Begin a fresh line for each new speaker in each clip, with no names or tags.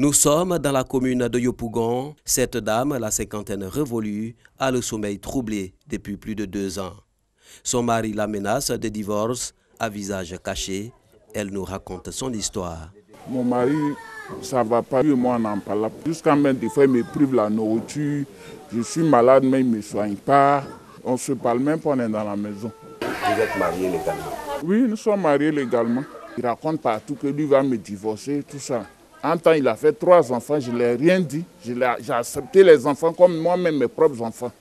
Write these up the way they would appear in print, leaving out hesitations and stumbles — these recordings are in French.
Nous sommes dans la commune de Yopougon. Cette dame, la cinquantaine révolue, a le sommeil troublé depuis plus de 2 ans. Son mari la menace de divorce, à visage caché. Elle nous raconte son histoire.
Mon mari, ça ne va pas, lui et moi on en parle. Jusqu'à même des fois, il me prive la nourriture. Je suis malade, mais il ne me soigne pas. On ne se parle même pas, on est dans la maison.
Vous êtes mariés légalement?
Oui, nous sommes mariés légalement. Il raconte partout que lui va me divorcer, tout ça. En temps, il a fait 3 enfants, je ne l'ai rien dit. J'ai accepté les enfants comme moi-même mes propres enfants.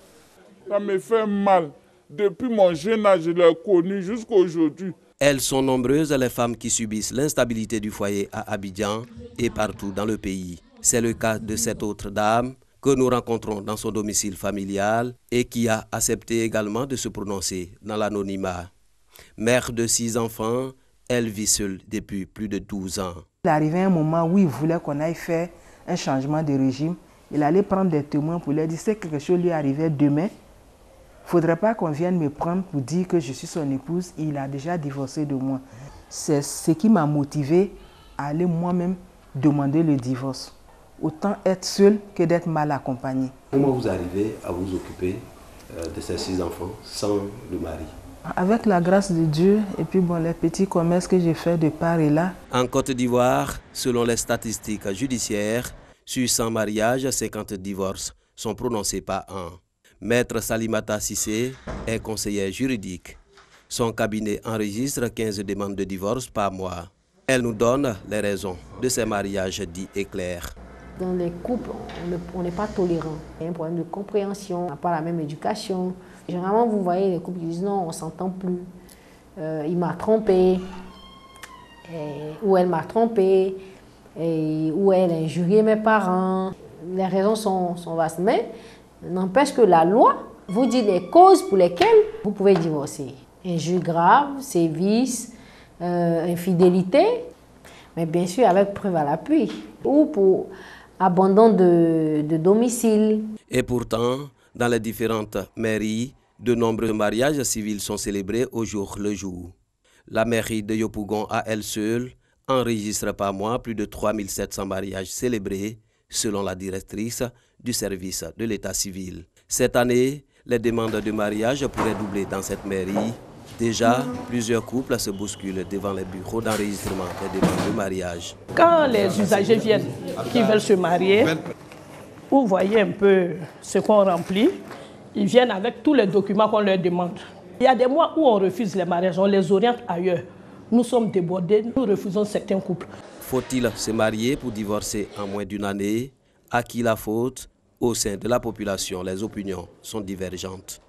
Ça me fait mal. Depuis mon jeune âge, je l'ai connu jusqu'à aujourd'hui.
Elles sont nombreuses les femmes qui subissent l'instabilité du foyer à Abidjan et partout dans le pays. C'est le cas de cette autre dame que nous rencontrons dans son domicile familial et qui a accepté également de se prononcer dans l'anonymat. Mère de 6 enfants, elle vit seule depuis plus de 12 ans.
Il est arrivé un moment où il voulait qu'on aille faire un changement de régime. Il allait prendre des témoins pour leur dire que quelque chose lui arrivait demain. Il ne faudrait pas qu'on vienne me prendre pour dire que je suis son épouse. Il a déjà divorcé de moi. C'est ce qui m'a motivé à aller moi-même demander le divorce. Autant être seul que d'être mal accompagné.
Comment vous arrivez à vous occuper de ces 6 enfants sans le mari?
Avec la grâce de Dieu et puis les petits commerces que j'ai fait de part et là.
En Côte d'Ivoire, selon les statistiques judiciaires, sur 100 mariages, 50 divorces sont prononcés par an. Maître Salimata Sissé est conseillère juridique. Son cabinet enregistre 15 demandes de divorce par mois. Elle nous donne les raisons de ces mariages dits éclairs.
Dans les couples, on n'est pas tolérant. Il y a un problème de compréhension, on n'a pas la même éducation. Généralement, vous voyez les couples qui disent non, on ne s'entend plus. Il m'a trompé, ou elle m'a trompé, ou elle a injurié mes parents. Les raisons sont vastes, mais n'empêche que la loi vous dit les causes pour lesquelles vous pouvez divorcer. Injure grave, sévices, infidélité, mais bien sûr avec preuve à l'appui, ou pour abandon de domicile.
Et pourtant, dans les différentes mairies, de nombreux mariages civils sont célébrés au jour le jour. La mairie de Yopougon, à elle seule, enregistre par mois plus de 3700 mariages célébrés, selon la directrice du service de l'état civil. Cette année, les demandes de mariage pourraient doubler dans cette mairie. Déjà, plusieurs couples se bousculent devant les bureaux d'enregistrement des demandes de mariage.
Quand les usagers viennent, qui veulent se marier, vous voyez un peu ce qu'on remplit. Ils viennent avec tous les documents qu'on leur demande. Il y a des mois où on refuse les mariages, on les oriente ailleurs. Nous sommes débordés, nous refusons certains couples.
Faut-il se marier pour divorcer en moins d'1 année? À qui la faute? Au sein de la population, les opinions sont divergentes.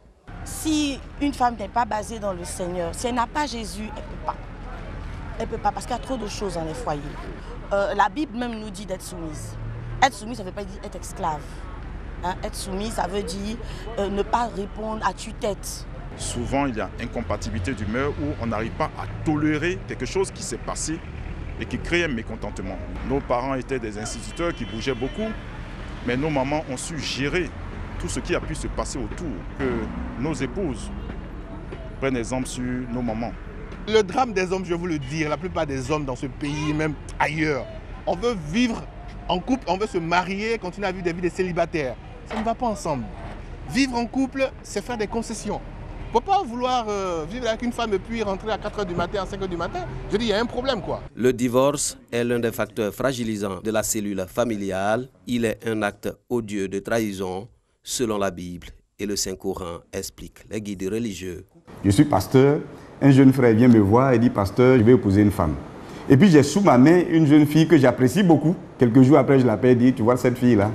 Si une femme n'est pas basée dans le Seigneur, si elle n'a pas Jésus, elle ne peut pas. Elle ne peut pas parce qu'il y a trop de choses dans les foyers. La Bible même nous dit d'être soumise. Être soumise, ça ne veut pas dire être esclave. Être soumise, ça veut dire ne pas répondre à tue-tête.
Souvent, il y a incompatibilité d'humeur où on n'arrive pas à tolérer quelque chose qui s'est passé et qui crée un mécontentement. Nos parents étaient des instituteurs qui bougeaient beaucoup, mais nos mamans ont su gérer tout ce qui a pu se passer autour. Que nos épouses prennent exemple sur nos mamans.
Le drame des hommes, je vais vous le dire, la plupart des hommes dans ce pays, même ailleurs, on veut vivre en couple, on veut se marier, continuer à vivre des vies de célibataires. Ça ne va pas ensemble. Vivre en couple, c'est faire des concessions. Il ne faut pas vouloir vivre avec une femme et puis rentrer à 4h du matin, à 5h du matin. Je dis, il y a un problème, quoi.
Le divorce est l'un des facteurs fragilisants de la cellule familiale. Il est un acte odieux de trahison, selon la Bible et le Saint-Coran, explique les guides religieux.
Je suis pasteur, un jeune frère vient me voir et dit, pasteur, je vais épouser une femme. Et puis j'ai sous ma main une jeune fille que j'apprécie beaucoup. Quelques jours après, je l'appelle et dis, tu vois cette fille-là?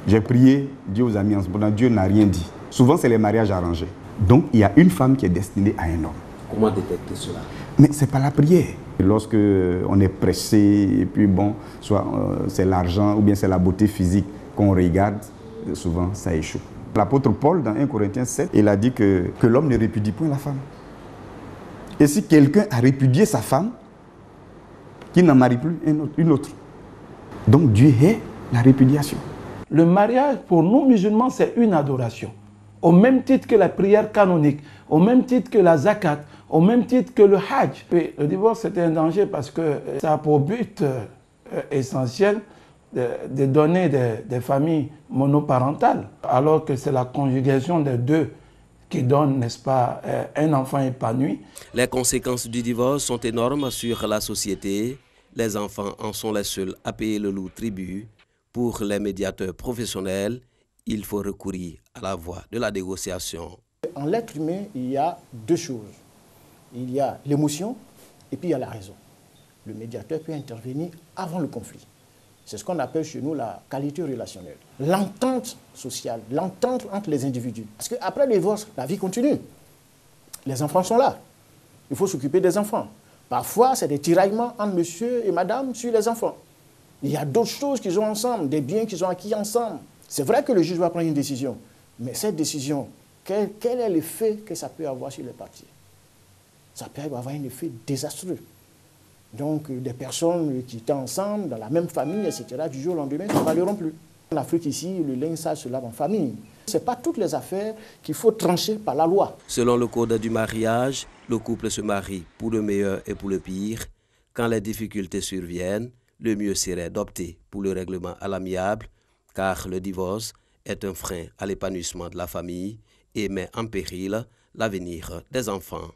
J'ai prié Dieu aux amis en ce moment, Dieu n'a rien dit. Souvent, c'est les mariages arrangés. Donc, il y a une femme qui est destinée à un homme.
Comment détecter cela?
Mais ce n'est pas la prière. Lorsque on est pressé, et puis bon, soit c'est l'argent ou bien c'est la beauté physique qu'on regarde, souvent ça échoue. L'apôtre Paul, dans 1 Corinthiens 7, il a dit que l'homme ne répudie point la femme. Et si quelqu'un a répudié sa femme, qu'il n'en marie plus une autre. Donc Dieu est la répudiation.
Le mariage, pour nous musulmans, c'est une adoration. Au même titre que la prière canonique, au même titre que la zakat, au même titre que le hajj. Et le divorce, c'est un danger parce que ça a pour but essentiel de donner des familles monoparentales, alors que c'est la conjugaison des deux qui donne, n'est-ce pas, un enfant épanoui.
Les conséquences du divorce sont énormes sur la société. Les enfants en sont les seuls à payer le lourd tribut. Pour les médiateurs professionnels, il faut recourir à la voie de la négociation.
En l'être humain, il y a deux choses. Il y a l'émotion et puis il y a la raison. Le médiateur peut intervenir avant le conflit. C'est ce qu'on appelle chez nous la qualité relationnelle. L'entente sociale, l'entente entre les individus. Parce qu'après le divorce, la vie continue. Les enfants sont là. Il faut s'occuper des enfants. Parfois, c'est des tiraillements entre monsieur et madame sur les enfants. Il y a d'autres choses qu'ils ont ensemble, des biens qu'ils ont acquis ensemble. C'est vrai que le juge va prendre une décision. Mais cette décision, quel est l'effet que ça peut avoir sur les parties? Ça peut avoir un effet désastreux. Donc, des personnes qui étaient ensemble, dans la même famille, etc., du jour au lendemain, ne parleront plus. En Afrique, ici, le linge sale se lave en famille. Ce n'est pas toutes les affaires qu'il faut trancher par la loi.
Selon le code du mariage, le couple se marie pour le meilleur et pour le pire. Quand les difficultés surviennent, le mieux serait d'opter pour le règlement à l'amiable, car le divorce est un frein à l'épanouissement de la famille et met en péril l'avenir des enfants.